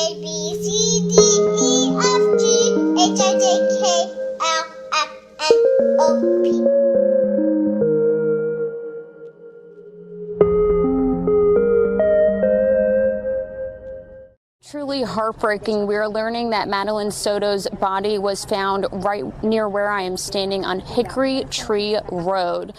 A, B, C, D, E, F, G, H, I, J, K, L, M, N, O, P. Truly heartbreaking. We are learning that Madeline Soto's body was found right near where I am standing on Hickory Tree Road.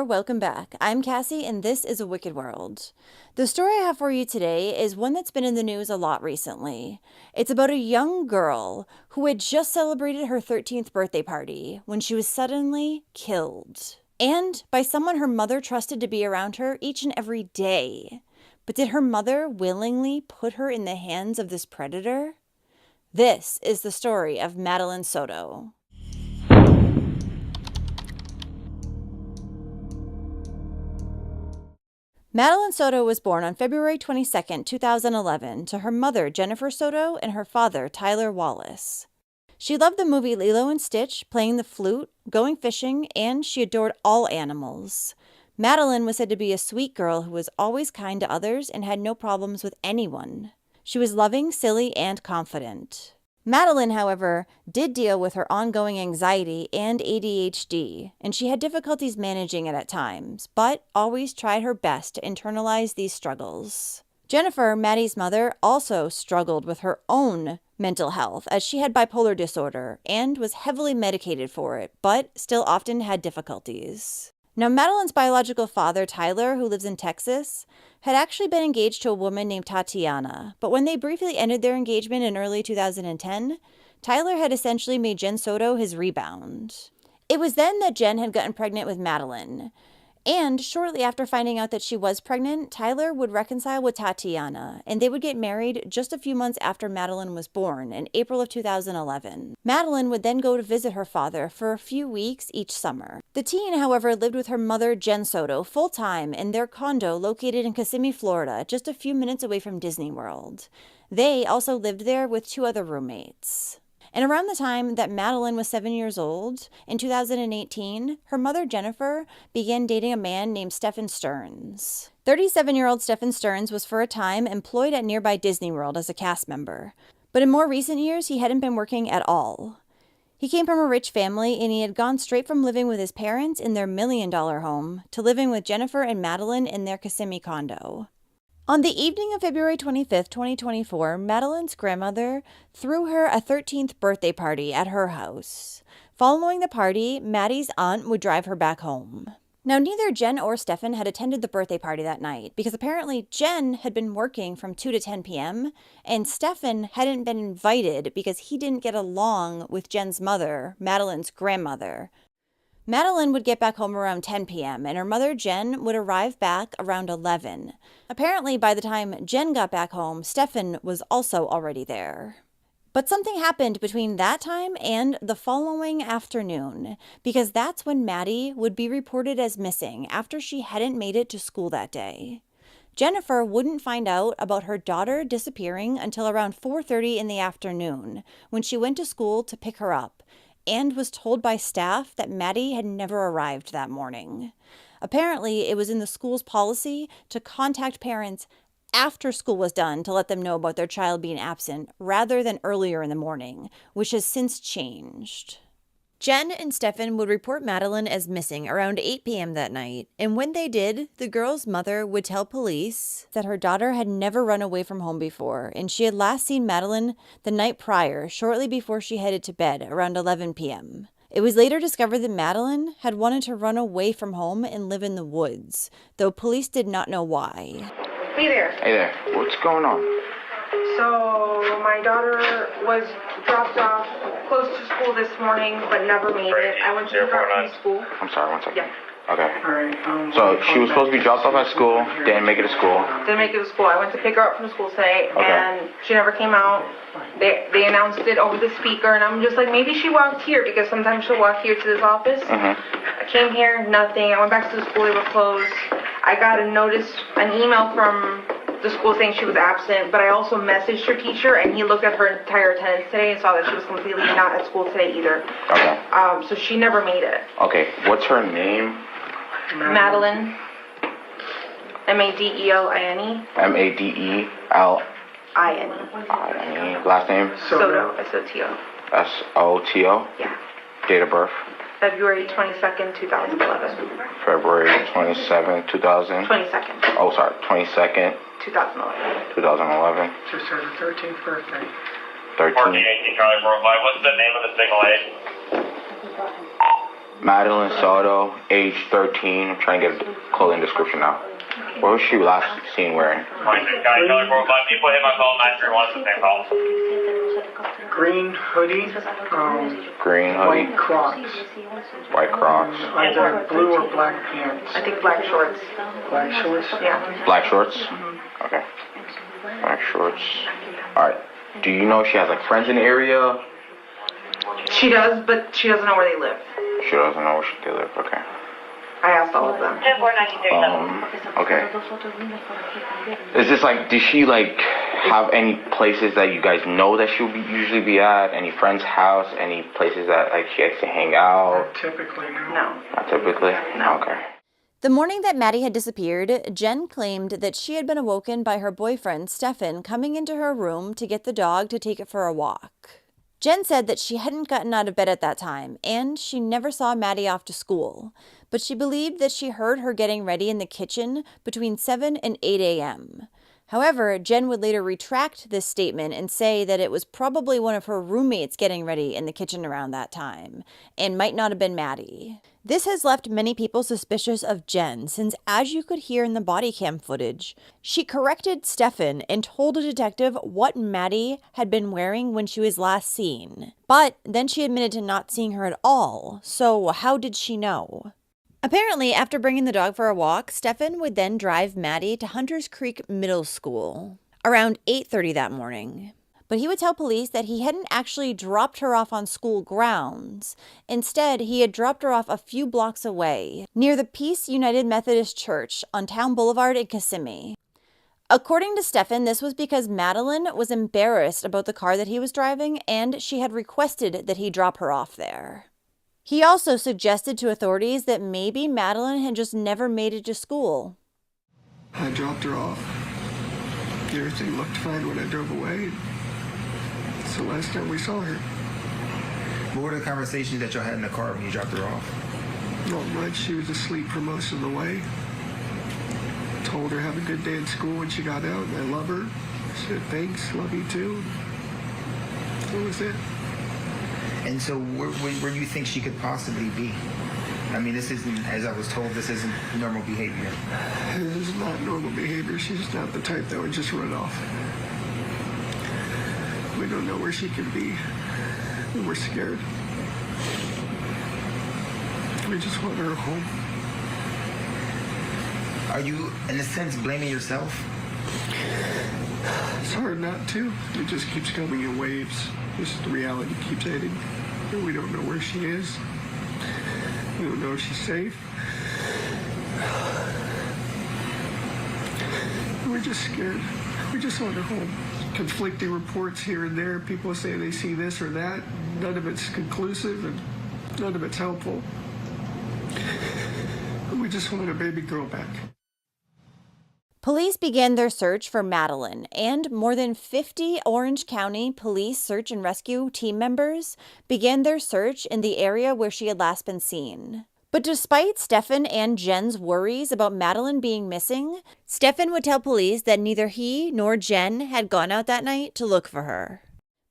Welcome back. I'm Cassie and this is A Wicked World. The story I have for you today is one that's been in the news a lot recently. It's about a young girl who had just celebrated her 13th birthday party when she was suddenly killed. And by someone her mother trusted to be around her each and every day. But did her mother willingly put her in the hands of this predator? This is the story of Madeline Soto. Madeline Soto was born on February 22, 2011, to her mother, Jennifer Soto, and her father, Tyler Wallace. She loved the movie Lilo and Stitch, playing the flute, going fishing, and she adored all animals. Madeline was said to be a sweet girl who was always kind to others and had no problems with anyone. She was loving, silly, and confident. Madeline, however, did deal with her ongoing anxiety and ADHD, and she had difficulties managing it at times, but always tried her best to internalize these struggles. Jennifer, Maddie's mother, also struggled with her own mental health as she had bipolar disorder and was heavily medicated for it, but still often had difficulties. Now, Madeline's biological father, Tyler, who lives in Texas, had actually been engaged to a woman named Tatiana, but when they briefly ended their engagement in early 2010, Tyler had essentially made Jen Soto his rebound. It was then that Jen had gotten pregnant with Madeline, and shortly after finding out that she was pregnant, Tyler would reconcile with Tatiana, and they would get married just a few months after Madeline was born, in April of 2011. Madeline would then go to visit her father for a few weeks each summer. The teen, however, lived with her mother, Jen Soto, full-time in their condo located in Kissimmee, Florida, just a few minutes away from Disney World. They also lived there with two other roommates. And around the time that Madeline was 7 years old, in 2018, her mother, Jennifer, began dating a man named Stephen Stearns. 37-year-old Stephen Stearns was for a time employed at nearby Disney World as a cast member. But in more recent years, he hadn't been working at all. He came from a rich family, and he had gone straight from living with his parents in their $1 million home to living with Jennifer and Madeline in their Kissimmee condo. On the evening of February 25, 2024, Madeline's grandmother threw her a 13th birthday party at her house. Following the party, Maddie's aunt would drive her back home. Now, neither Jen or Stephen had attended the birthday party that night because apparently Jen had been working from 2 to 10 p.m. and Stephen hadn't been invited because he didn't get along with Jen's mother, Madeline's grandmother. Madeline would get back home around 10 p.m., and her mother, Jen, would arrive back around 11. Apparently, by the time Jen got back home, Stephen was also already there. But something happened between that time and the following afternoon, because that's when Maddie would be reported as missing after she hadn't made it to school that day. Jennifer wouldn't find out about her daughter disappearing until around 4:30 in the afternoon, when she went to school to pick her up, and was told by staff that Maddie had never arrived that morning. Apparently, it was in the school's policy to contact parents after school was done to let them know about their child being absent, rather than earlier in the morning, which has since changed. Jen and Stephen would report Madeline as missing around 8 p.m. that night, and when they did, the girl's mother would tell police that her daughter had never run away from home before, and she had last seen Madeline the night prior, shortly before she headed to bed, around 11 p.m. It was later discovered that Madeline had wanted to run away from home and live in the woods, though police did not know why. Hey there. Hey there. What's going on? So, my daughter was dropped off close to school this morning, but never made it. I went to pick her up from school. I'm sorry, one second. Yeah. Okay. All right. So she was supposed to be dropped off at school, didn't make it to school. Didn't make it to school. I went to pick her up from school today, Okay. and she never came out. They announced it over the speaker, and I'm just like, maybe she walked here, because sometimes she'll walk here to this office. I came here, nothing. I went back to the school, they were closed. I got an email from the school saying she was absent, but I also messaged her teacher, and he looked at her entire attendance today and saw that she was completely not at school today either. Okay. So she never made it. Okay, what's her name? Madeline. Madeline. Madeline. Last name? Soto. S-O-T-O. S-O-T-O? Yeah. Date of birth? February 22nd, 2011. February 27, 2000? 22nd. Oh, sorry, 22nd, 2011. 2011. Just her 13th birthday. 13. 1418 Charlie 45. What's the name of the single aid? Madeline Soto, age 13. I'm trying to get a clothing description now. What was she last seen wearing? 26 County Charlie 45. People hit my call 931. It's the same call. Green hoodie. Green hoodie. White Crocs. White Crocs. Either blue or black pants. I think black shorts. Black shorts? Yeah. Black shorts? Okay. Black shorts. Alright. Do you know if she has like friends in the area? She does, but she doesn't know where they live. She doesn't know where they live. Okay. I asked all of them. Okay. Is this like, does she like have any places that you guys know that she'll usually be at? Any friend's house? Any places that like she likes to hang out? Not typically, no. Not typically? No. Okay. The morning that Maddie had disappeared, Jen claimed that she had been awoken by her boyfriend, Stefan, coming into her room to get the dog to take it for a walk. Jen said that she hadn't gotten out of bed at that time, and she never saw Maddie off to school, but she believed that she heard her getting ready in the kitchen between 7 and 8 a.m. However, Jen would later retract this statement and say that it was probably one of her roommates getting ready in the kitchen around that time, and might not have been Maddie. This has left many people suspicious of Jen, since as you could hear in the body cam footage, she corrected Stefan and told a detective what Maddie had been wearing when she was last seen. But then she admitted to not seeing her at all, so how did she know? Apparently, after bringing the dog for a walk, Stefan would then drive Maddie to Hunters Creek Middle School around 8:30 that morning. But he would tell police that he hadn't actually dropped her off on school grounds. Instead, he had dropped her off a few blocks away, near the Peace United Methodist Church on Town Boulevard in Kissimmee. According to Stefan, this was because Madeline was embarrassed about the car that he was driving, and she had requested that he drop her off there. He also suggested to authorities that maybe Madeline had just never made it to school. I dropped her off. Everything looked fine when I drove away. It's the last time we saw her. What were the conversations that y'all had in the car when you dropped her off? Not much. She was asleep for most of the way. Told her have a good day at school when she got out, and I love her. She said thanks, love you too. That was it. And so where do you think she could possibly be? I mean, this isn't, as I was told, this isn't normal behavior. This is not normal behavior. She's not the type that would just run off. We don't know where she could be, and we're scared. We just want her home. Are you, in a sense, blaming yourself? It's hard not to. It just keeps coming in waves. Just the reality keeps hitting. And we don't know where she is. We don't know if she's safe. We're just scared. We just want her home. Conflicting reports here and there. People say they see this or that. None of it's conclusive and none of it's helpful. We just want our baby girl back. Police began their search for Madeline, and more than 50 Orange County Police Search and Rescue team members began their search in the area where she had last been seen. But despite Stefan and Jen's worries about Madeline being missing, Stefan would tell police that neither he nor Jen had gone out that night to look for her.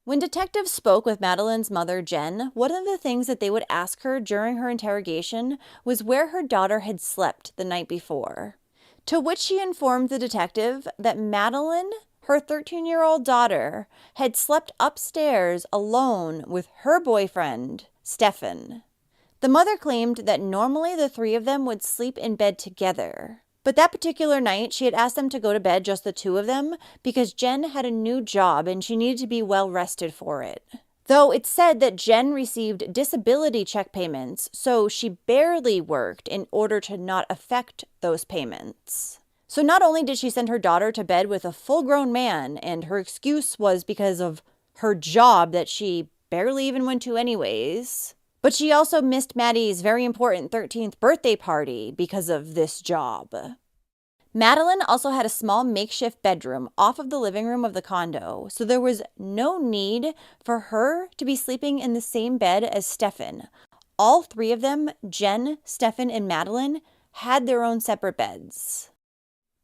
When detectives spoke with Madeline's mother, Jen, one of the things that they would ask her during her interrogation was where her daughter had slept the night before. To which she informed the detective that Madeline, her 13-year-old daughter, had slept upstairs alone with her boyfriend, Stefan. The mother claimed that normally the three of them would sleep in bed together. But that particular night, she had asked them to go to bed, just the two of them, because Jen had a new job and she needed to be well rested for it. Though it's said that Jen received disability check payments, so she barely worked in order to not affect those payments. So not only did she send her daughter to bed with a full-grown man, and her excuse was because of her job that she barely even went to anyways, but she also missed Maddie's very important 13th birthday party because of this job. Madeline also had a small makeshift bedroom off of the living room of the condo, so there was no need for her to be sleeping in the same bed as Stefan. All three of them, Jen, Stefan, and Madeline, had their own separate beds.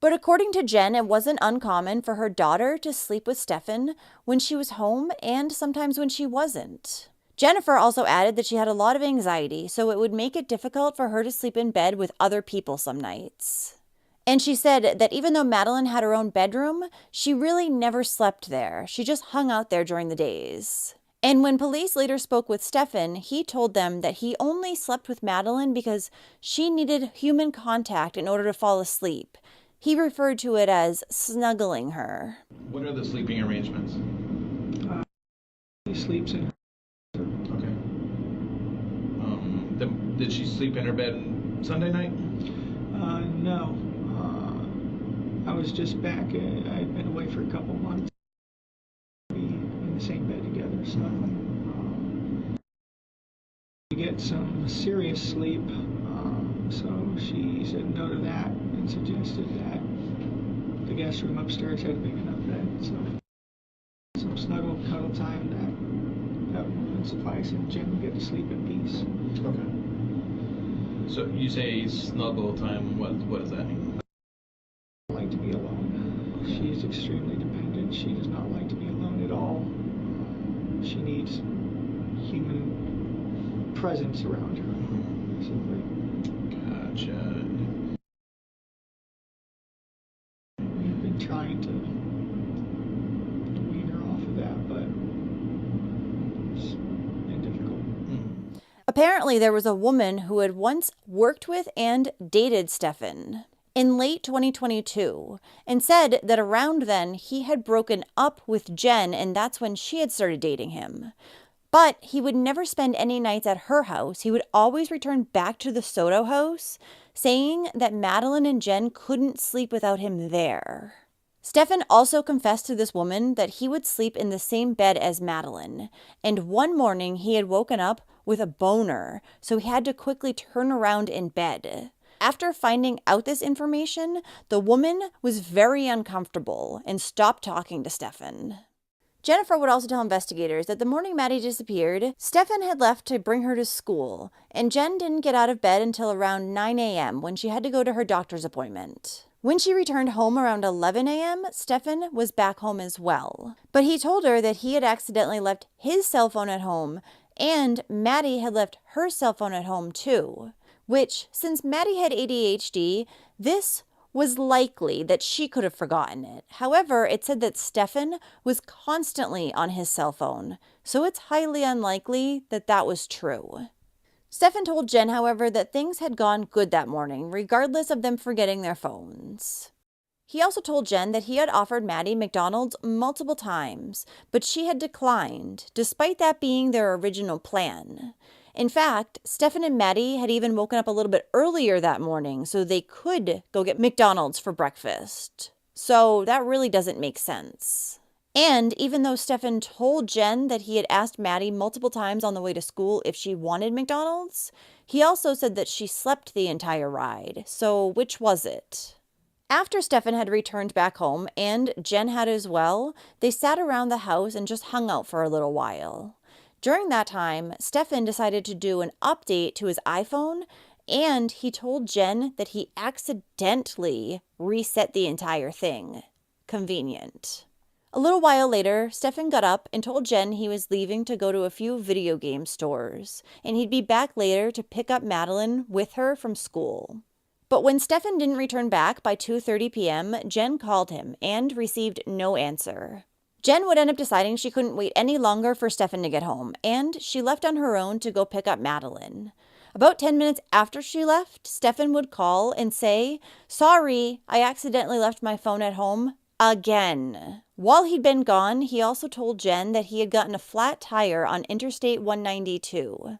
But according to Jen, it wasn't uncommon for her daughter to sleep with Stefan when she was home and sometimes when she wasn't. Jennifer also added that she had a lot of anxiety, so it would make it difficult for her to sleep in bed with other people some nights. And she said that even though Madeline had her own bedroom, she really never slept there. She just hung out there during the days. And when police later spoke with Stefan, he told them that he only slept with Madeline because she needed human contact in order to fall asleep. He referred to it as snuggling her. What are the sleeping arrangements? He sleeps in. Okay. Did she sleep in her bed Sunday night? No. I was just back. I'd been away for a couple months. Be in the same bed together, so we get some serious sleep. So she said no to that and suggested that the guest room upstairs had a big enough bed. So some snuggle cuddle time that would suffice, and Jen would get to sleep in peace. Okay. So you say snuggle time. What does that mean? Like to be alone. She is extremely dependent. She does not like to be alone at all. She needs human presence around her. Basically. Gotcha. We've been trying to wean her off of that, but it's been difficult. Apparently, there was a woman who had once worked with and dated Stefan in late 2022 and said that around then he had broken up with Jen, and that's when she had started dating him. But he would never spend any nights at her house. He would always return back to the Soto house, saying that Madeline and Jen couldn't sleep without him there. Stefan also confessed to this woman that he would sleep in the same bed as Madeline, and one morning he had woken up with a boner, so he had to quickly turn around in bed. After finding out this information, the woman was very uncomfortable and stopped talking to Stefan. Jennifer would also tell investigators that the morning Maddie disappeared, Stefan had left to bring her to school, and Jen didn't get out of bed until around 9 a.m. when she had to go to her doctor's appointment. When she returned home around 11 a.m., Stefan was back home as well. But he told her that he had accidentally left his cell phone at home, and Maddie had left her cell phone at home too. Which, since Maddie had ADHD, this was likely that she could have forgotten it. However, it said that Stefan was constantly on his cell phone, so it's highly unlikely that that was true. Stefan told Jen, however, that things had gone good that morning, regardless of them forgetting their phones. He also told Jen that he had offered Maddie McDonald's multiple times, but she had declined, despite that being their original plan. In fact, Stefan and Maddie had even woken up a little bit earlier that morning so they could go get McDonald's for breakfast. So that really doesn't make sense. And even though Stefan told Jen that he had asked Maddie multiple times on the way to school if she wanted McDonald's, he also said that she slept the entire ride. So which was it? After Stefan had returned back home, and Jen had as well, they sat around the house and just hung out for a little while. During that time, Stefan decided to do an update to his iPhone, and he told Jen that he accidentally reset the entire thing. Convenient. A little while later, Stefan got up and told Jen he was leaving to go to a few video game stores, and he'd be back later to pick up Madeline with her from school. But when Stefan didn't return back by 2:30 p.m., Jen called him and received no answer. Jen would end up deciding she couldn't wait any longer for Stefan to get home, and she left on her own to go pick up Madeline. About 10 minutes after she left, Stefan would call and say, "Sorry, I accidentally left my phone at home again." While he'd been gone, he also told Jen that he had gotten a flat tire on Interstate 192.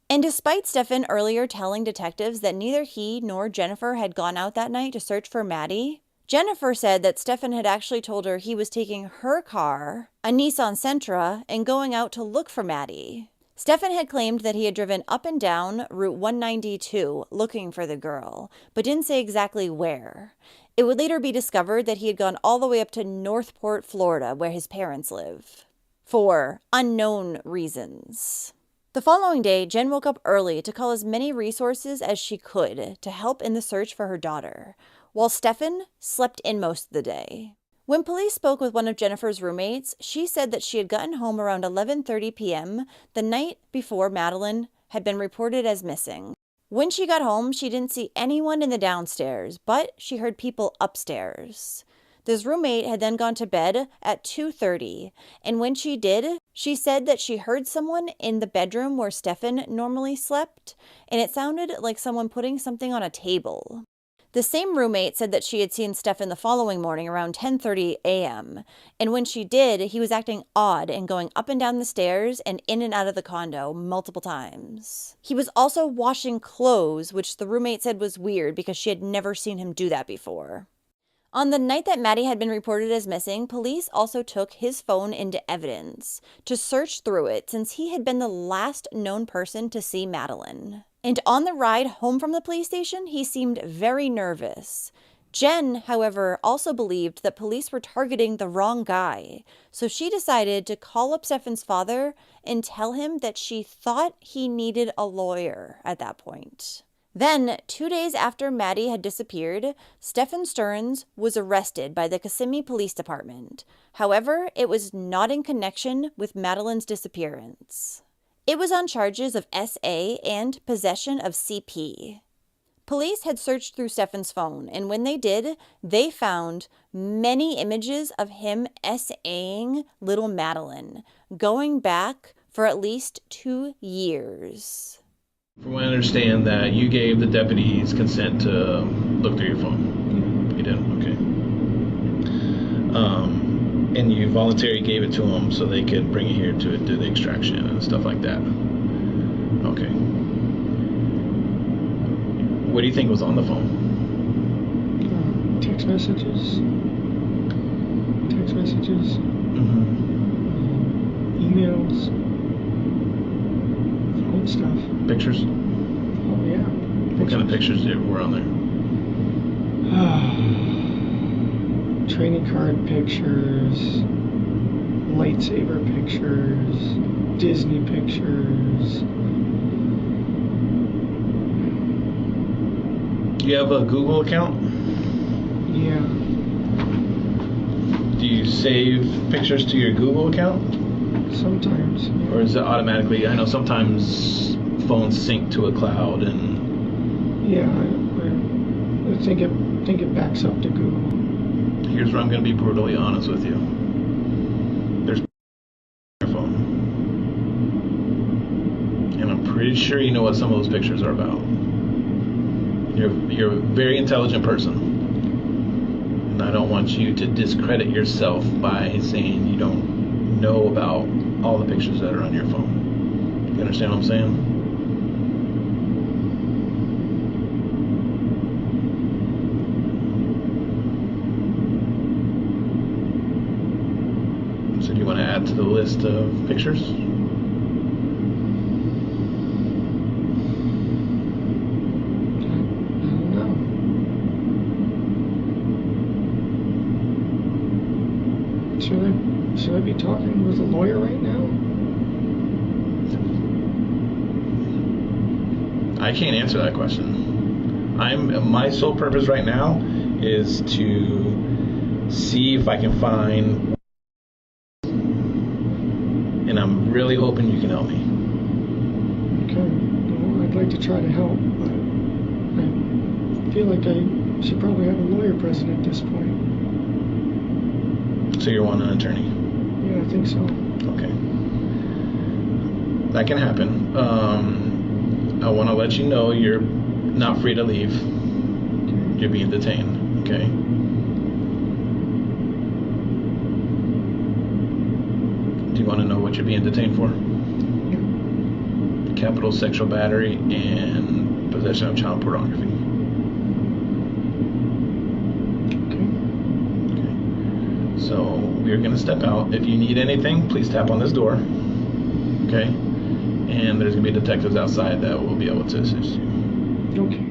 And despite Stefan earlier telling detectives that neither he nor Jennifer had gone out that night to search for Maddie, Jennifer said that Stefan had actually told her he was taking her car, a Nissan Sentra, and going out to look for Maddie. Stefan had claimed that he had driven up and down Route 192 looking for the girl, but didn't say exactly where. It would later be discovered that he had gone all the way up to Northport, Florida, where his parents live, for unknown reasons. The following day, Jen woke up early to call as many resources as she could to help in the search for her daughter, while Stefan slept in most of the day. When police spoke with one of Jennifer's roommates, she said that she had gotten home around 11:30 p.m. the night before Madeline had been reported as missing. When she got home, she didn't see anyone in the downstairs, but she heard people upstairs. This roommate had then gone to bed at 2:30, and when she did, she said that she heard someone in the bedroom where Stefan normally slept, and it sounded like someone putting something on a table. The same roommate said that she had seen Stefan the following morning around 10:30 a.m., and when she did, he was acting odd and going up and down the stairs and in and out of the condo multiple times. He was also washing clothes, which the roommate said was weird because she had never seen him do that before. On the night that Maddie had been reported as missing, police also took his phone into evidence to search through it since he had been the last known person to see Madeline. And on the ride home from the police station, he seemed very nervous. Jen, however, also believed that police were targeting the wrong guy, so she decided to call up Stefan's father and tell him that she thought he needed a lawyer at that point. Then, 2 days after Maddie had disappeared, Stefan Stearns was arrested by the Kissimmee Police Department. However, it was not in connection with Madeline's disappearance. It was on charges of SA and possession of CP. Police had searched through Stefan's phone, and when they did, they found many images of him SAing little Madeline, going back for at least 2 years. From what I understand, that you gave the deputies consent to look through your phone. You did? Okay. And you voluntarily gave it to them so they could bring it here to do the extraction and stuff like that. Okay. What do you think was on the phone? Text messages. Mm-hmm. Emails. Phone stuff. Pictures? Oh, yeah. What kind of pictures were on there? Training card pictures, lightsaber pictures, Disney pictures. Do you have a Google account? Yeah. Do you save pictures to your Google account? Sometimes. Yeah. Or is it automatically? I know sometimes phones sync to a cloud and... Yeah, I think it backs up to Google. Here's where I'm going to be brutally honest with you. There's your phone. And I'm pretty sure you know what some of those pictures are about. You're a very intelligent person. And I don't want you to discredit yourself by saying you don't know about all the pictures that are on your phone. You understand what I'm saying? So do you want to add to the list of pictures? Should I be talking with a lawyer right now? I can't answer that question. My sole purpose right now is to see if I can find, and I'm really hoping you can help me. Okay. Well, I'd like to try to help, but I feel like I should probably have a lawyer present at this point. So you're wanting an attorney? Yeah, I think so. Okay. That can happen. I want to let you know you're not free to leave. You're being detained, okay? Do you want to know what you're being detained for? Capital sexual battery and possession of child pornography. Okay. So we're going to step out. If you need anything, please tap on this door. Okay? And there's going to be detectives outside that will be able to assist you. Okay.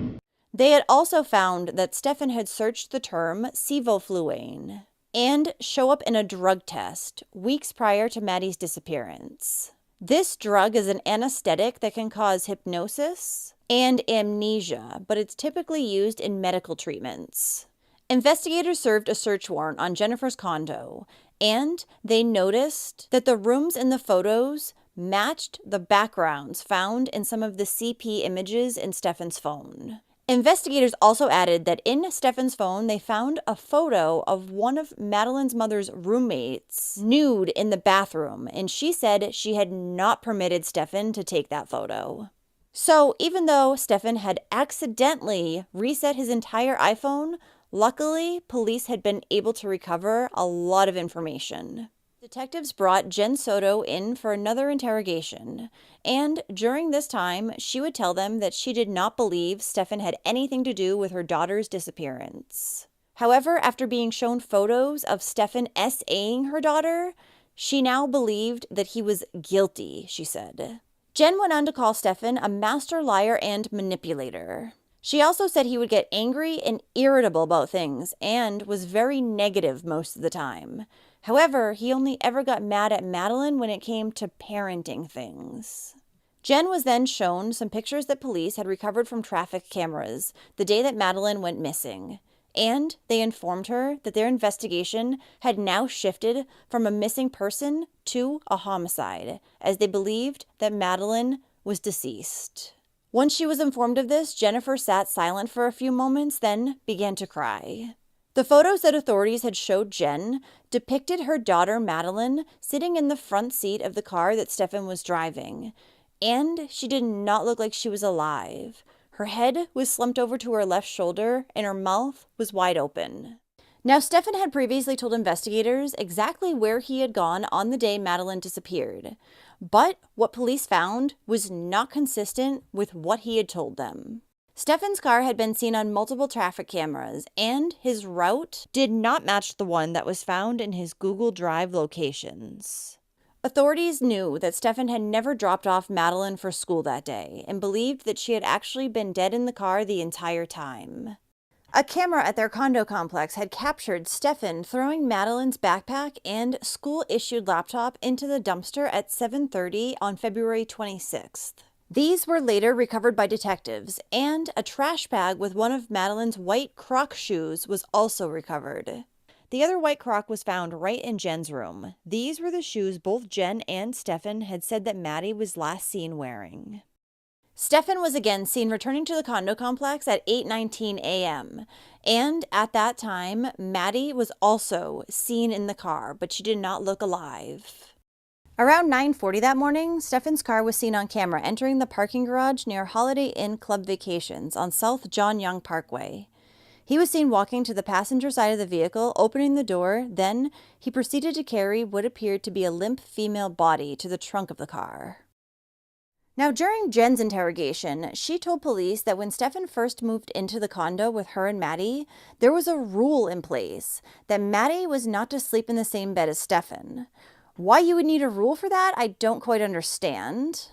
They had also found that Stefan had searched the term sevoflurane and show up in a drug test weeks prior to Maddie's disappearance. This drug is an anesthetic that can cause hypnosis and amnesia, but it's typically used in medical treatments. Investigators served a search warrant on Jennifer's condo, and they noticed that the rooms in the photos matched the backgrounds found in some of the CP images in Stefan's phone. Investigators also added that in Stefan's phone, they found a photo of one of Madeline's mother's roommates nude in the bathroom, and she said she had not permitted Stefan to take that photo. So even though Stefan had accidentally reset his entire iPhone, luckily, police had been able to recover a lot of information. Detectives brought Jen Soto in for another interrogation, and during this time, she would tell them that she did not believe Stefan had anything to do with her daughter's disappearance. However, after being shown photos of Stefan S.A.ing her daughter, she now believed that he was guilty, she said. Jen went on to call Stefan a master liar and manipulator. She also said he would get angry and irritable about things and was very negative most of the time. However, he only ever got mad at Madeline when it came to parenting things. Jen was then shown some pictures that police had recovered from traffic cameras the day that Madeline went missing, and they informed her that their investigation had now shifted from a missing person to a homicide, as they believed that Madeline was deceased. Once she was informed of this, Jennifer sat silent for a few moments, then began to cry. The photos that authorities had showed Jen depicted her daughter Madeline sitting in the front seat of the car that Stefan was driving, and she did not look like she was alive. Her head was slumped over to her left shoulder, and her mouth was wide open. Now, Stefan had previously told investigators exactly where he had gone on the day Madeline disappeared, but what police found was not consistent with what he had told them. Stefan's car had been seen on multiple traffic cameras, and his route did not match the one that was found in his Google Drive locations. Authorities knew that Stefan had never dropped off Madeline for school that day and believed that she had actually been dead in the car the entire time. A camera at their condo complex had captured Stefan throwing Madeline's backpack and school-issued laptop into the dumpster at 7:30 on February 26th. These were later recovered by detectives, and a trash bag with one of Madeline's white Croc shoes was also recovered. The other white Croc was found right in Jen's room. These were the shoes both Jen and Stefan had said that Maddie was last seen wearing. Stefan was again seen returning to the condo complex at 8:19 a.m., and at that time, Maddie was also seen in the car, but she did not look alive. Around 9:40 that morning, Stefan's car was seen on camera entering the parking garage near Holiday Inn Club Vacations on South John Young Parkway. He was seen walking to the passenger side of the vehicle, opening the door, then he proceeded to carry what appeared to be a limp female body to the trunk of the car. Now, during Jen's interrogation, she told police that when Stefan first moved into the condo with her and Maddie, there was a rule in place that Maddie was not to sleep in the same bed as Stefan. Why you would need a rule for that, I don't quite understand.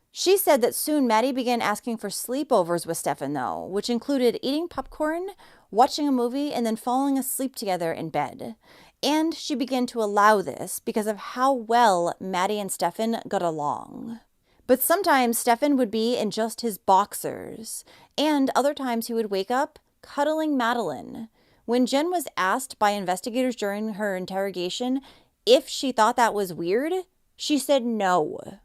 She said that soon Maddie began asking for sleepovers with Stefan, though, which included eating popcorn, watching a movie, and then falling asleep together in bed. And she began to allow this because of how well Maddie and Stefan got along. But sometimes Stefan would be in just his boxers, and other times he would wake up cuddling Madeline. When Jen was asked by investigators during her interrogation if she thought that was weird, she said no.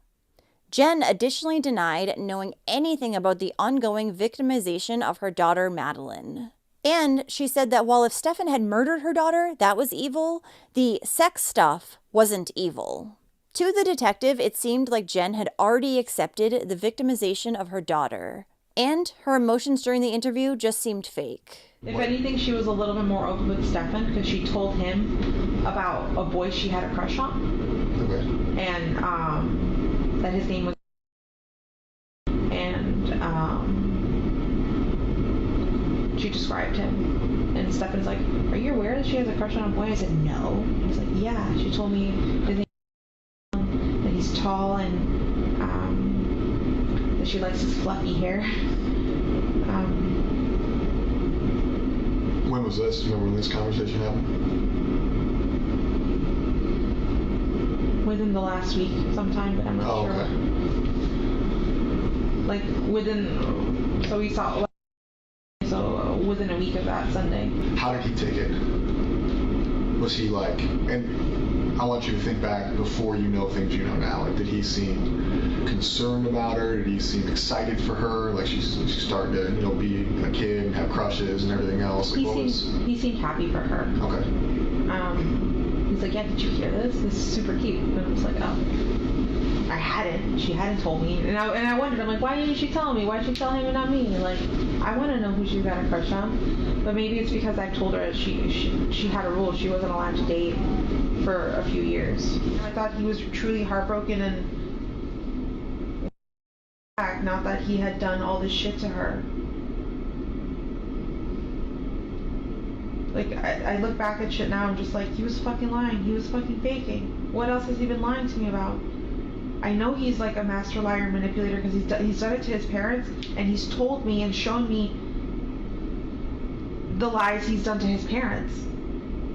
Jen additionally denied knowing anything about the ongoing victimization of her daughter, Madeline. And she said that while if Stefan had murdered her daughter, that was evil, the sex stuff wasn't evil. To the detective, it seemed like Jen had already accepted the victimization of her daughter, and her emotions during the interview just seemed fake. If anything, she was a little bit more open with Stefan because she told him about a boy she had a crush on. Okay. And that his name was. And she described him. And Stefan's like, "Are you aware that she has a crush on a boy?" I said, "No." And he's like, "Yeah." She told me his name, that he's tall and that she likes his fluffy hair. When was this? Do you remember when this conversation happened? Within the last week sometime, but I'm not sure. Okay. Like so we saw, within a week of that Sunday. How did he take it? Was he like, and I want you to think back before you know things you know now, like did he seem concerned about her? Did he seem excited for her? Like she's starting to, be a kid and have crushes and everything else? Like, he seemed happy for her. Okay. He's like, "Yeah, did you hear this? This is super cute." And I was like, "Oh, I hadn't. She hadn't told me." And I wondered, I'm like, why didn't she tell me? Why did she tell him and not me? Like, I want to know who she got a crush on. But maybe it's because I told her she had a rule. She wasn't allowed to date for a few years. I thought he was truly heartbroken and not that he had done all this shit to her. Like, I look back at shit now, I'm just like, he was fucking lying. He was fucking faking. What else has he been lying to me about? I know he's like a master liar and manipulator because he's done it to his parents, and he's told me and shown me the lies he's done to his parents.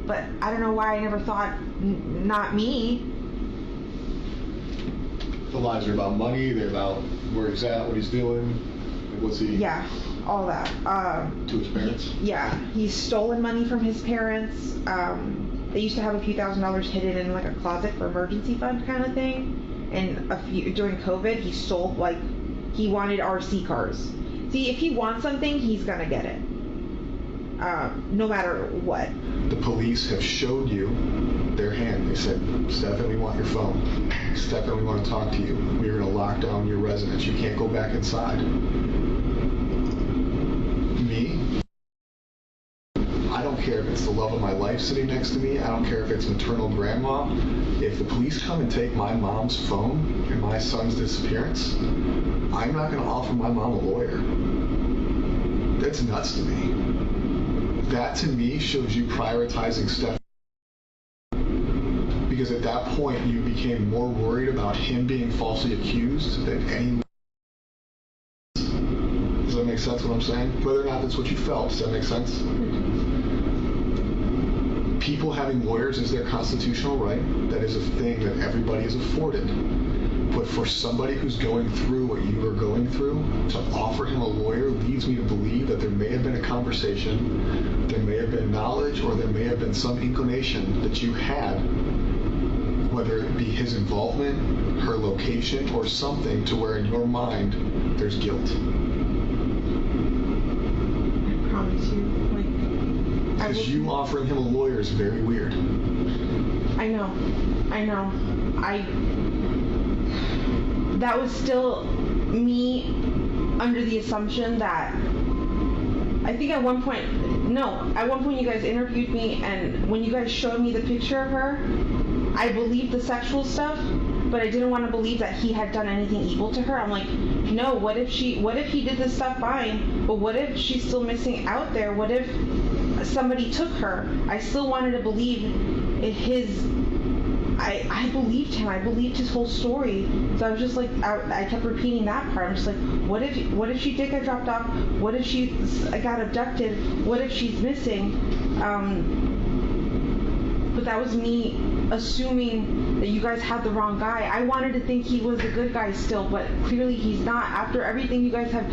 But I don't know why I never thought, not me. The lies are about money, they're about where he's at, what he's doing, what's he... Yeah, all that. To his parents? Yeah, he's stolen money from his parents. They used to have a few $1,000s hidden in like a closet for emergency fund kind of thing. And during COVID, he stole, like, he wanted RC cars. See, if he wants something, he's gonna get it. No matter what. The police have showed you their hand. They said, "Stefan, we want your phone. Stefan, we want to talk to you. We're going to lock down your residence. You can't go back inside." Me? I don't care if it's the love of my life sitting next to me. I don't care if it's maternal grandma. If the police come and take my mom's phone and my son's disappearance, I'm not going to offer my mom a lawyer. That's nuts to me. That to me shows you prioritizing Stefan. Because at that point you became more worried about him being falsely accused than any... Does that make sense what I'm saying? Whether or not that's what you felt, does that make sense? People having lawyers is their constitutional right. That is a thing that everybody is afforded. But for somebody who's going through what you are going through, to offer him a lawyer leads me to believe that there may have been a conversation, there may have been knowledge, or there may have been some inclination that you had, whether it be his involvement, her location, or something to where in your mind there's guilt. I promise you, like... Because you offering him a lawyer is very weird. I know. That was still me under the assumption that I think at one point you guys interviewed me, and when you guys showed me the picture of her, I believed the sexual stuff, but I didn't want to believe that he had done anything evil to her. I'm like, no, what if he did this stuff fine, but what if she's still missing out there? What if somebody took her? I still wanted to believe I believed him. I believed his whole story. So I was just like, I kept repeating that part. I'm just like, what if she did get dropped off? What if she got abducted? What if she's missing? But that was me assuming that you guys had the wrong guy. I wanted to think he was a good guy still, but clearly he's not. After everything you guys have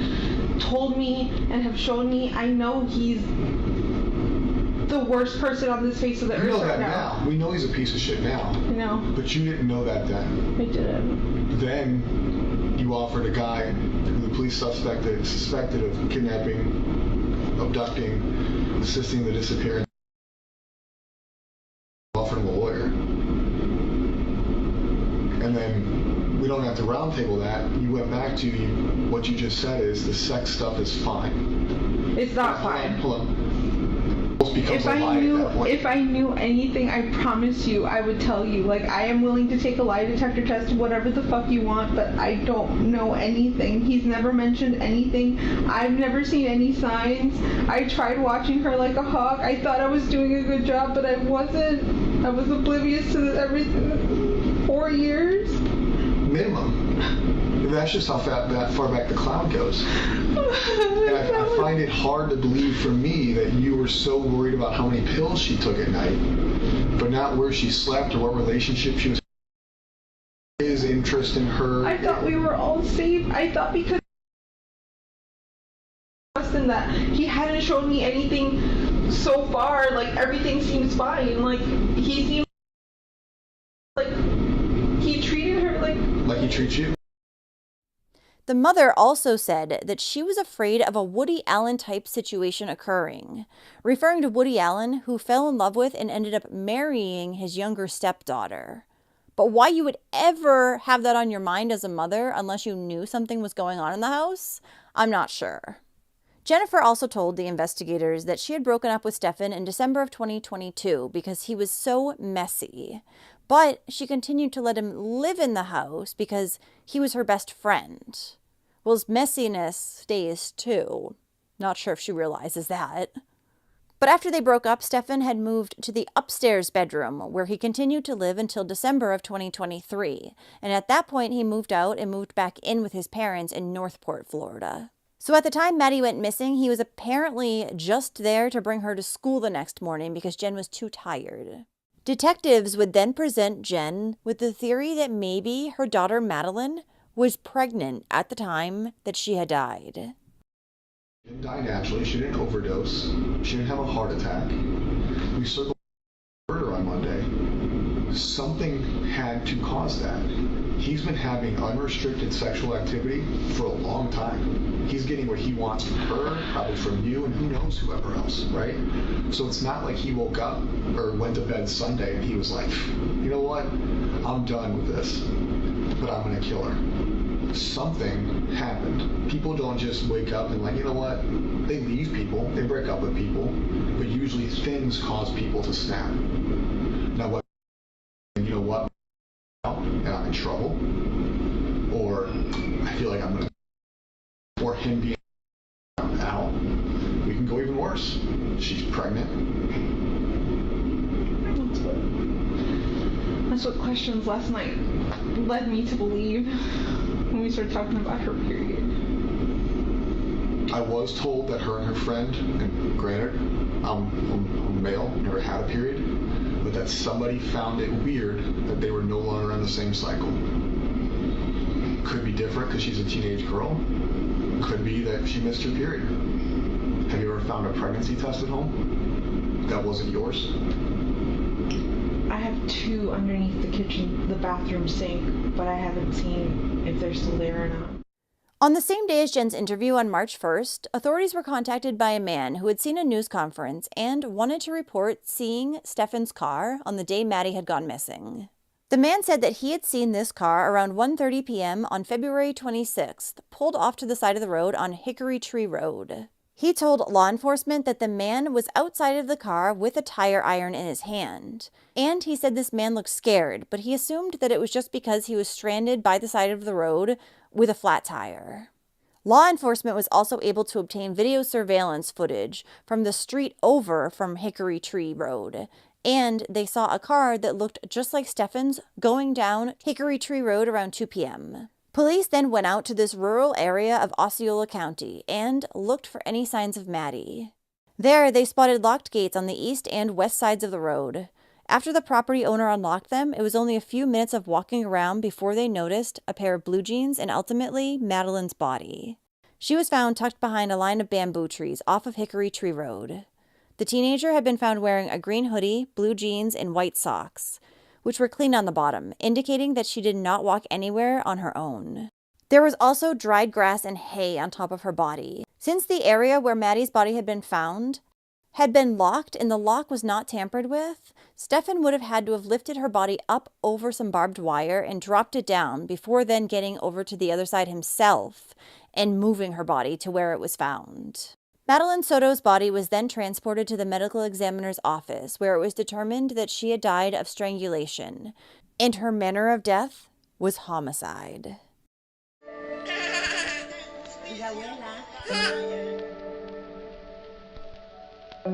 told me and have shown me, I know he's the worst person on this face of the earth. We know that now. We know he's a piece of shit now. I know. But you didn't know that then. I didn't. Then you offered a guy who the police suspected of kidnapping, abducting, assisting the disappearance. Offered him a lawyer. to roundtable that, you went back to what you just said is the sex stuff is fine. It's not fine. Hold on. If I knew anything, I promise you, I would tell you. Like, I am willing to take a lie detector test, whatever the fuck you want, but I don't know anything. He's never mentioned anything. I've never seen any signs. I tried watching her like a hawk. I thought I was doing a good job, but I wasn't. I was oblivious to everything. 4 years? Minimum. That's just how that far back the cloud goes. And I find it hard to believe for me that you were so worried about how many pills she took at night, but not where she slept or what relationship she was. His interest in her. I thought we were all safe. I thought because in that he hadn't shown me anything so far, like everything seems fine. Like he seemed like he treated her like he treats you. The mother also said that she was afraid of a Woody Allen type situation occurring, referring to Woody Allen, who fell in love with and ended up marrying his younger stepdaughter. But why you would ever have that on your mind as a mother unless you knew something was going on in the house, I'm not sure. Jennifer also told the investigators that she had broken up with Stefan in December of 2022 because he was so messy. But she continued to let him live in the house because he was her best friend. Well, his messiness stays too. Not sure if she realizes that. But after they broke up, Stefan had moved to the upstairs bedroom where he continued to live until December of 2023. And at that point, he moved out and moved back in with his parents in Northport, Florida. So at the time Maddie went missing, he was apparently just there to bring her to school the next morning because Jen was too tired. Detectives would then present Jen with the theory that maybe her daughter Madeline was pregnant at the time that she had died. She didn't die naturally. She didn't overdose. She didn't have a heart attack. We circled murder on Monday. Something had to cause that. He's been having unrestricted sexual activity for a long time. He's getting what he wants from her, probably from you, and who knows whoever else, right? So it's not like he woke up or went to bed Sunday and he was like, you know what? I'm done with this, but I'm going to kill her. Something happened. People don't just wake up and like, you know what? They leave people. They break up with people. But usually things cause people to snap. Now, what? You know what? And I'm in trouble, or I feel like I'm gonna, or him being out. We can go even worse. She's pregnant. That's what questions last night led me to believe when we started talking about her period. I was told that her and her friend, and granted, I'm male, never had a period, but that somebody found it weird that they were no longer on the same cycle. Could be different because she's a teenage girl. Could be that she missed her period. Have you ever found a pregnancy test at home that wasn't yours? I have 2 underneath the bathroom sink, but I haven't seen if they're still there or not. On the same day as Jen's interview on March 1st, authorities were contacted by a man who had seen a news conference and wanted to report seeing Stefan's car on the day Maddie had gone missing. The man said that he had seen this car around 1:30 p.m. on February 26th, pulled off to the side of the road on Hickory Tree Road. He told law enforcement that the man was outside of the car with a tire iron in his hand. And he said this man looked scared, but he assumed that it was just because he was stranded by the side of the road with a flat tire. Law enforcement was also able to obtain video surveillance footage from the street over from Hickory Tree Road, and they saw a car that looked just like Stefan's going down Hickory Tree Road around 2 p.m. Police then went out to this rural area of Osceola County and looked for any signs of Maddie. There, they spotted locked gates on the east and west sides of the road. After the property owner unlocked them, it was only a few minutes of walking around before they noticed a pair of blue jeans and ultimately Madeline's body. She was found tucked behind a line of bamboo trees off of Hickory Tree Road. The teenager had been found wearing a green hoodie, blue jeans, and white socks, which were clean on the bottom, indicating that she did not walk anywhere on her own. There was also dried grass and hay on top of her body. Since the area where Maddie's body had been found had been locked and the lock was not tampered with, Stefan would have had to have lifted her body up over some barbed wire and dropped it down before then getting over to the other side himself and moving her body to where it was found. Madeline Soto's body was then transported to the medical examiner's office, where it was determined that she had died of strangulation, and her manner of death was homicide. A,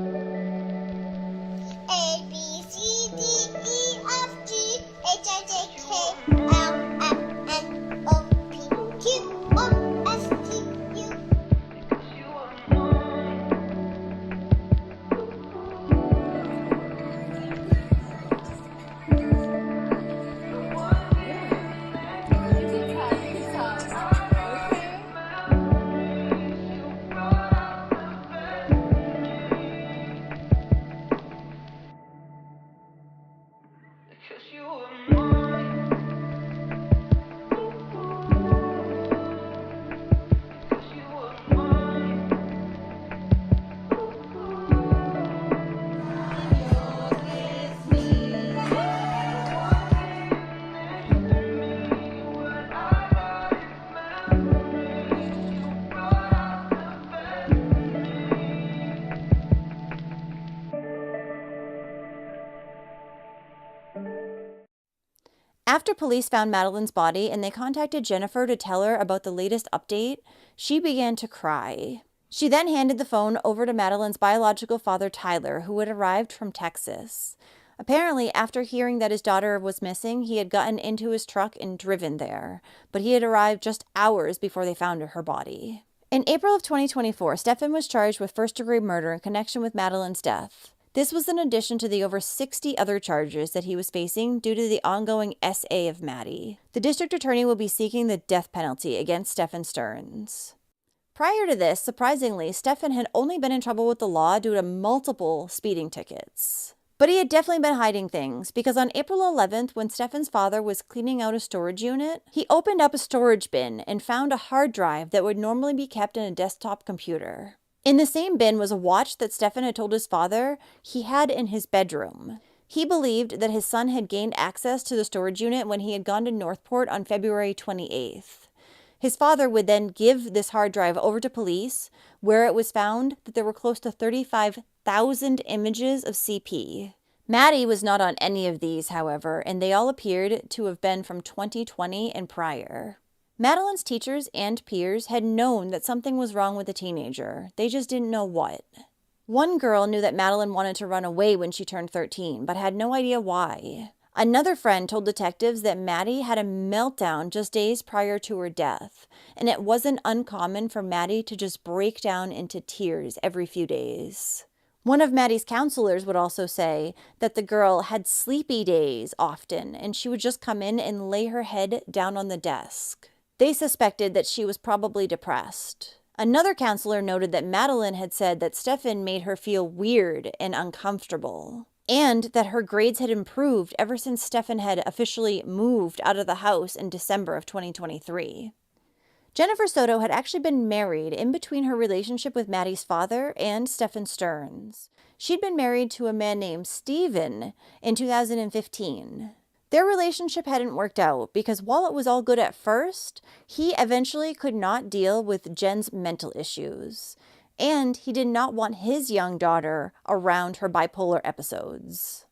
B, C, D, E, F, G, H, I, J, K, L, M, N, O, P, Q, R, S, T, U. After police found Madeline's body and they contacted Jennifer to tell her about the latest update, she began to cry. She then handed the phone over to Madeline's biological father, Tyler, who had arrived from Texas. Apparently, after hearing that his daughter was missing, he had gotten into his truck and driven there, but he had arrived just hours before they found her body. In April of 2024, Stefan was charged with first-degree murder in connection with Madeline's death. This was in addition to the over 60 other charges that he was facing due to the ongoing SA of Maddie. The district attorney will be seeking the death penalty against Stefan Stearns. Prior to this, surprisingly, Stefan had only been in trouble with the law due to multiple speeding tickets. But he had definitely been hiding things, because on April 11th, when Stefan's father was cleaning out a storage unit, he opened up a storage bin and found a hard drive that would normally be kept in a desktop computer. In the same bin was a watch that Stefan had told his father he had in his bedroom. He believed that his son had gained access to the storage unit when he had gone to Northport on February 28th. His father would then give this hard drive over to police, where it was found that there were close to 35,000 images of CP. Maddie was not on any of these, however, and they all appeared to have been from 2020 and prior. Madeline's teachers and peers had known that something was wrong with the teenager. They just didn't know what. One girl knew that Madeline wanted to run away when she turned 13, but had no idea why. Another friend told detectives that Maddie had a meltdown just days prior to her death, and it wasn't uncommon for Maddie to just break down into tears every few days. One of Maddie's counselors would also say that the girl had sleepy days often, and she would just come in and lay her head down on the desk. They suspected that she was probably depressed. Another counselor noted that Madeline had said that Stefan made her feel weird and uncomfortable, and that her grades had improved ever since Stefan had officially moved out of the house in December of 2023. Jennifer Soto had actually been married in between her relationship with Maddie's father and Stefan Stearns. She'd been married to a man named Steven in 2015. Their relationship hadn't worked out because while it was all good at first, he eventually could not deal with Jen's mental issues, and he did not want his young daughter around her bipolar episodes.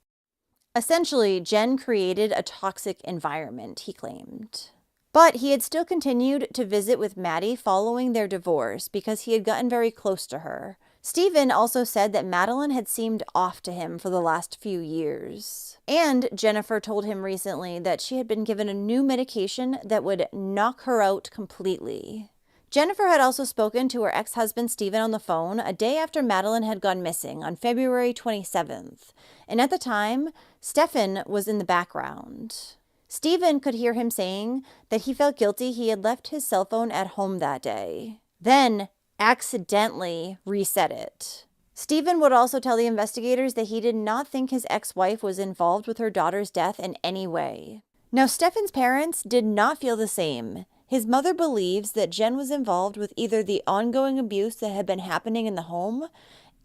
Essentially, Jen created a toxic environment, he claimed. But he had still continued to visit with Maddie following their divorce because he had gotten very close to her. Stephen also said that Madeline had seemed off to him for the last few years. And Jennifer told him recently that she had been given a new medication that would knock her out completely. Jennifer had also spoken to her ex-husband Stephen on the phone a day after Madeline had gone missing on February 27th. And at the time, Stefan was in the background. Stephen could hear him saying that he felt guilty he had left his cell phone at home that day. Then accidentally reset it. Stephen would also tell the investigators that he did not think his ex-wife was involved with her daughter's death in any way. Now, Stefan's parents did not feel the same. His mother believes that Jen was involved with either the ongoing abuse that had been happening in the home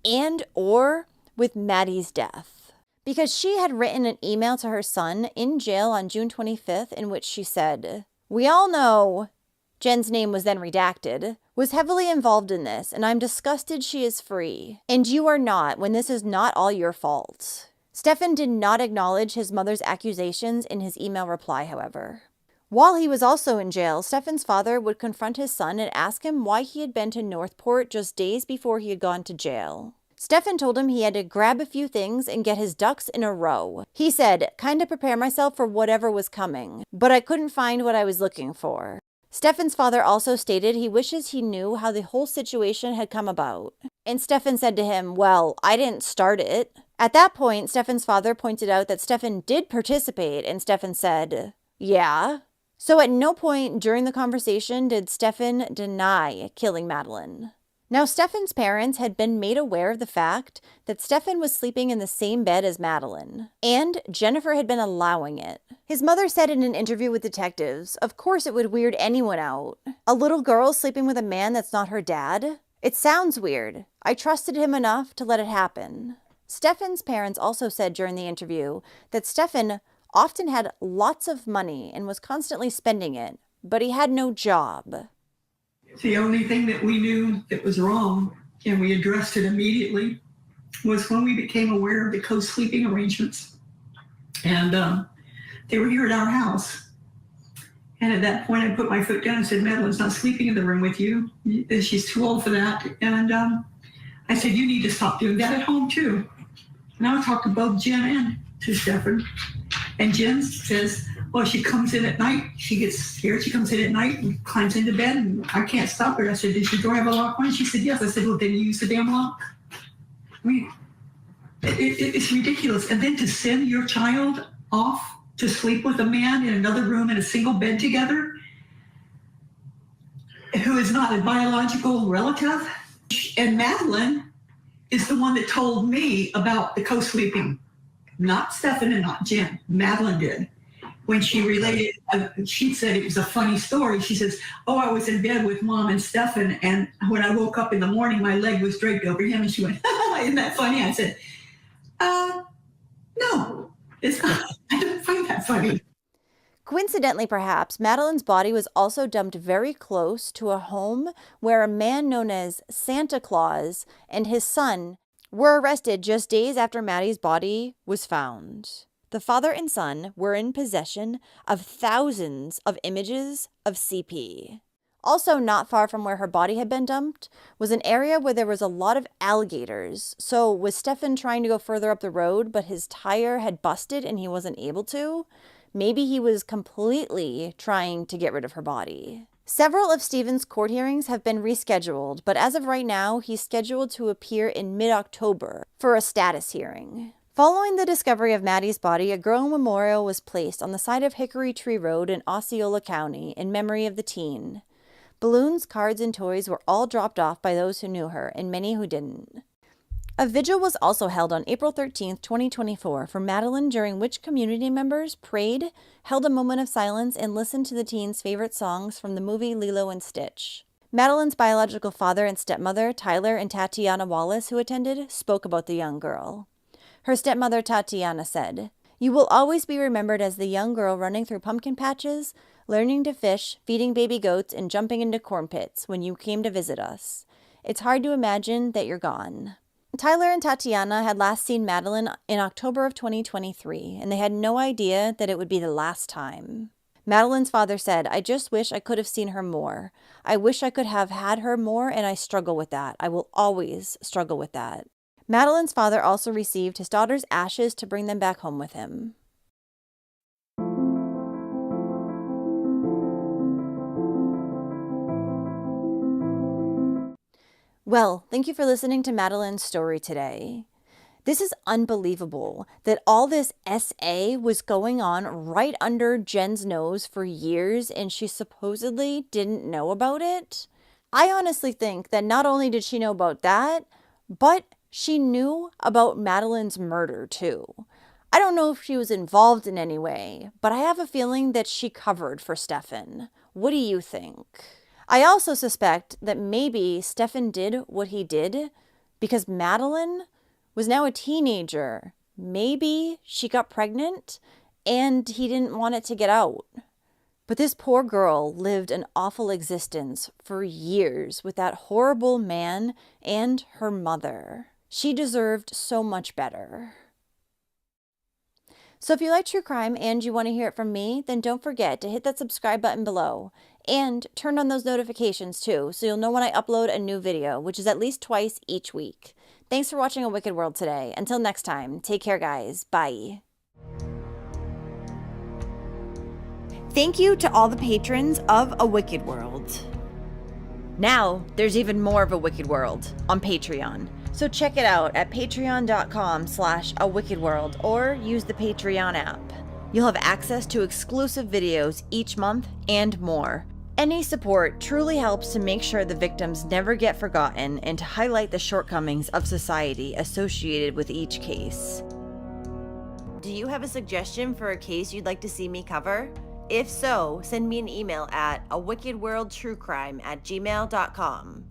and or with Maddie's death. Because she had written an email to her son in jail on June 25th in which she said, "We all know," Jen's name was then redacted, "was heavily involved in this, and I'm disgusted she is free. And you are not, when this is not all your fault." Stefan did not acknowledge his mother's accusations in his email reply, however. While he was also in jail, Stefan's father would confront his son and ask him why he had been to Northport just days before he had gone to jail. Stefan told him he had to grab a few things and get his ducks in a row. He said, "Kind of prepare myself for whatever was coming, but I couldn't find what I was looking for." Stefan's father also stated he wishes he knew how the whole situation had come about. And Stefan said to him, "Well, I didn't start it." At that point, Stefan's father pointed out that Stefan did participate, and Stefan said, "Yeah." So at no point during the conversation did Stefan deny killing Madeline. Now, Stefan's parents had been made aware of the fact that Stefan was sleeping in the same bed as Madeline, and Jennifer had been allowing it. His mother said in an interview with detectives, "Of course it would weird anyone out. A little girl sleeping with a man that's not her dad? It sounds weird. I trusted him enough to let it happen." Stefan's parents also said during the interview that Stefan often had lots of money and was constantly spending it, but he had no job. The only thing that we knew that was wrong, and we addressed it immediately, was when we became aware of the co-sleeping arrangements. And they were here at our house. And at that point, I put my foot down and said, "Madeline's not sleeping in the room with you. She's too old for that." And I said, "You need to stop doing that at home too." And I talked to both Jen and to Stefan. And Jen says, "Well, she comes in at night. She gets scared. She comes in at night and climbs into bed, and I can't stop her." I said, "Does your door have a lock on it?" She said, "Yes." I said, "Well, then you use the damn lock." I mean, it's ridiculous. And then to send your child off to sleep with a man in another room in a single bed together, who is not a biological relative. And Madeline is the one that told me about the co-sleeping. Not Stefan and not Jen. Madeline did. When she related, she said it was a funny story. She says, "Oh, I was in bed with Mom and Stefan, and when I woke up in the morning, my leg was draped over him." And she went, "Isn't that funny?" I said, "No, it's not. I don't find that funny." Coincidentally, perhaps, Madeline's body was also dumped very close to a home where a man known as Santa Claus and his son were arrested just days after Maddie's body was found. The father and son were in possession of thousands of images of CP. Also, not far from where her body had been dumped was an area where there was a lot of alligators. So was Stefan trying to go further up the road, but his tire had busted and he wasn't able to? Maybe he was completely trying to get rid of her body. Several of Stephen's court hearings have been rescheduled, but as of right now, he's scheduled to appear in mid-October for a status hearing. Following the discovery of Maddie's body, a girl memorial was placed on the side of Hickory Tree Road in Osceola County in memory of the teen. Balloons, cards, and toys were all dropped off by those who knew her, and many who didn't. A vigil was also held on April 13, 2024 for Madeline, during which community members prayed, held a moment of silence, and listened to the teen's favorite songs from the movie Lilo and Stitch. Madeline's biological father and stepmother, Tyler and Tatiana Wallace, who attended, spoke about the young girl. Her stepmother, Tatiana, said, "You will always be remembered as the young girl running through pumpkin patches, learning to fish, feeding baby goats, and jumping into corn pits when you came to visit us. It's hard to imagine that you're gone." Tyler and Tatiana had last seen Madeline in October of 2023, and they had no idea that it would be the last time. Madeline's father said, "I just wish I could have seen her more. I wish I could have had her more, and I struggle with that. I will always struggle with that." Madeline's father also received his daughter's ashes to bring them back home with him. Well, thank you for listening to Madeline's story today. This is unbelievable that all this SA was going on right under Jen's nose for years and she supposedly didn't know about it. I honestly think that not only did she know about that, but she knew about Madeline's murder too. I don't know if she was involved in any way, but I have a feeling that she covered for Stefan. What do you think? I also suspect that maybe Stefan did what he did because Madeline was now a teenager. Maybe she got pregnant and he didn't want it to get out. But this poor girl lived an awful existence for years with that horrible man and her mother. She deserved so much better. So if you like true crime and you want to hear it from me, then don't forget to hit that subscribe button below and turn on those notifications too, so you'll know when I upload a new video, which is at least twice each week. Thanks for watching A Wicked World today. Until next time, take care guys. Bye. Thank you to all the patrons of A Wicked World. Now, there's even more of A Wicked World on Patreon. So check it out at patreon.com/awickedworld or use the Patreon app. You'll have access to exclusive videos each month and more. Any support truly helps to make sure the victims never get forgotten and to highlight the shortcomings of society associated with each case. Do you have a suggestion for a case you'd like to see me cover? If so, send me an email at awickedworldtruecrime@gmail.com.